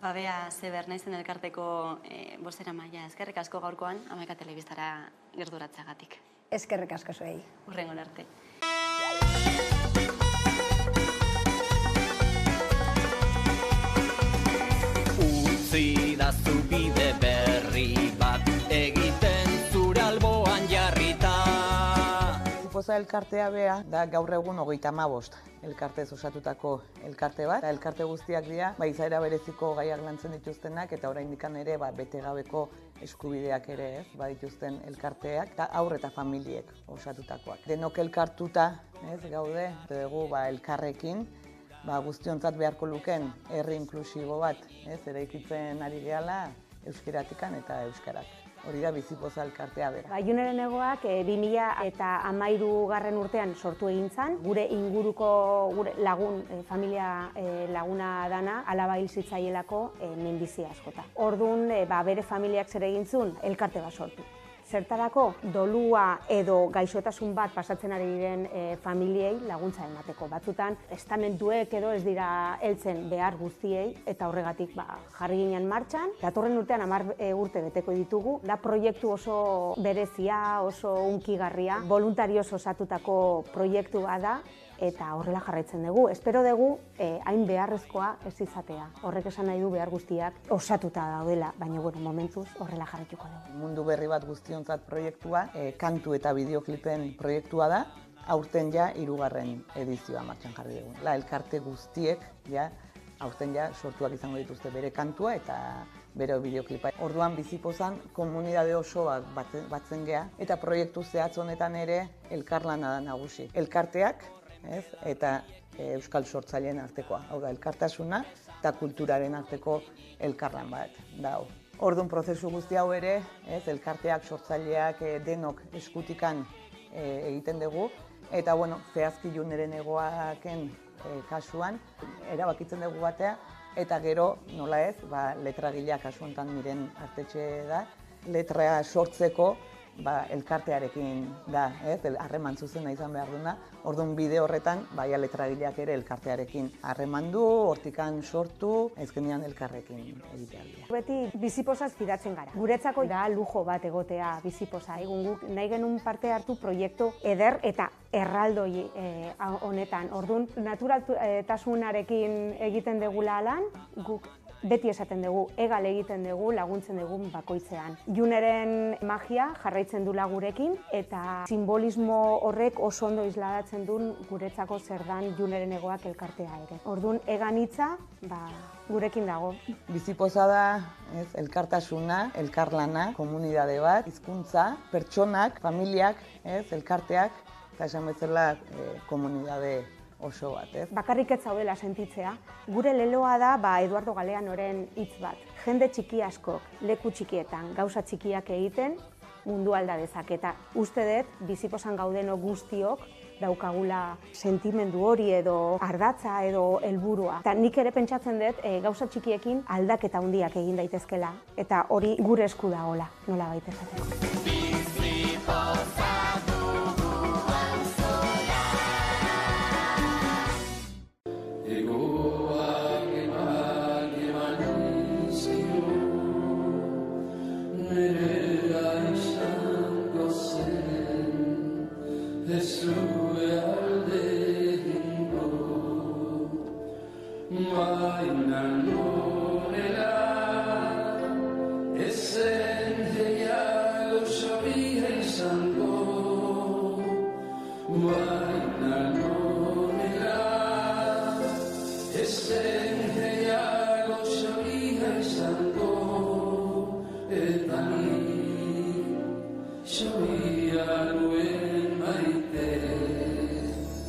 Bea Zeber naizen elkarteko bozeramailea, eskerrik asko gaurkoan Hamaika Telebistara gerturatzagatik. Eskerrik asko zuei. Hurrengo arte. Zidazu bide berri bat egiten zure alboan jarrita. Zipoza elkartea bea da gaur egun 35 elkartez osatutako elkarte bat. Elkarte guztiak dira, izaera bereziko gaiak lantzen dituztenak eta oraindik ere betegabeko eskubideak ere badituzten elkarteak eta haur eta familiek osatutakoak. Denok elkartuta gaude, dugu elkarrekin, guztiontzat beharko luken herri inklusibo bat, eraikitzen ari gehala euskeratikan eta euskarak. Hori da Bizipoza elkartea bera. Juneren egoak 2013 urtean sortu egin zen, gure inguruko lagun, familia laguna dana, alaba hil zitzaielako minbizia askota. Orduan, bere familiak zer egin zuen, elkarte bat sortu. Zertarako dolua edo gaixotasun bat pasatzen ari diren familiei laguntza emateko. Batzutan, estamentuek edo ez dira heltzen behar guztiei, eta horregatik jarri ginen martxan. Datorren urtean 10 urte beteko ditugu. Da proiektu oso berezia, oso hunkigarria, voluntarioz osatutako proiektu da, eta horrela jarraitzen dugu. Espero dugu hain beharrezkoa ez izatea. Horrek esan nahi du behar guztiak osatuta daudela, baina momentuz horrela jarraituko dugu. Mundu berri bat guztiontzat proiektua, kantu eta bideoklipen proiektua da, aurten 3. edizioa martxan jarri dugu. Elkarte guztiek aurten sortuak izango dituzte bere kantua eta bere bideoklipa. Orduan Bizipozan komunidade oso batzen gea, eta proiektu zehatz honetan ere elkarlana da nagusi. Elkarteak eta euskal sortzaileen artekoa. Hau da, elkartasuna eta kulturaren arteko elkarlan bat da. Orduan prozesu guzti hau ere, elkarteak, sortzaileak denok eskutikan egiten dugu, Eta, bueno, zehazki nire negoaken kasuan, erabakitzen dugu batea, eta gero, nola ez, letragilea kasu honetan miren artetxe da, letra sortzeko elkartearekin da, harreman zuzena izan behar duna. Orduan bide horretan, letragileak ere elkartearekin harreman du, hortikan sortu, ezkenean elkarrekin egitea. Beti bizipozaz fidatzen gara. Guretzako da lujo bat egotea bizipoza. Egun guk nahi genuen parte hartu proiektu eder eta erraldoi honetan. Orduan, naturaltasunarekin egiten degula lan, guk beti esaten dugu, egal egiten dugu, laguntzen dugu bakoitzean. Juneren magia jarraitzen dula gurekin, eta simbolismo horrek oso ondo isladatzen duen guretzako zer dan Juneren egoak elkartea ere. Orduan, egan hitza, gurekin dago. Bizipoza da, elkartasuna, elkarlana, komunidade bat, hizkuntza, pertsonak, familiak, elkarteak, eta esan bezala komunidade oso bat, Bakarrik ez zaudela sentitzea. Gure leloa da, Eduardo Galeanoren hitz bat. Jende txiki askok, leku txikietan, gauza txikiak egiten, mundu alda dezaketa. Uste dut, bizipozan gaudeno guztiok, daukagula sentimendu hori edo ardatza edo helburua. Eta nik ere pentsatzen dut, gauza txikiekin aldaketa handiak egin daitezkela. Eta hori gure esku dagoela, nola baita esateko.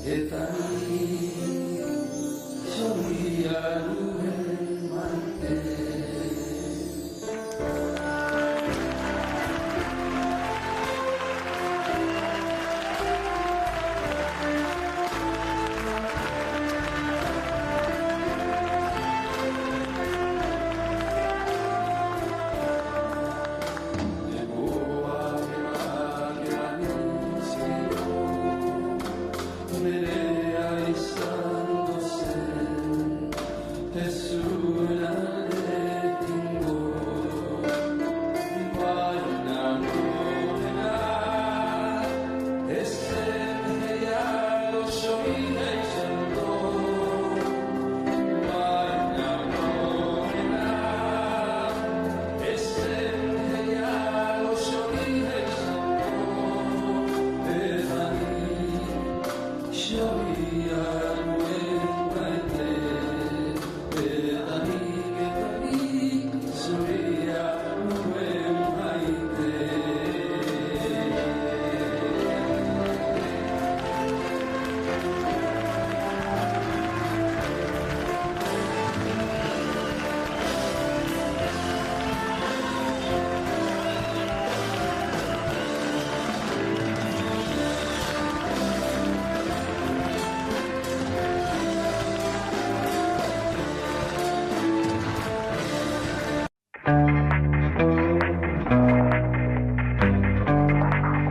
Eta ni,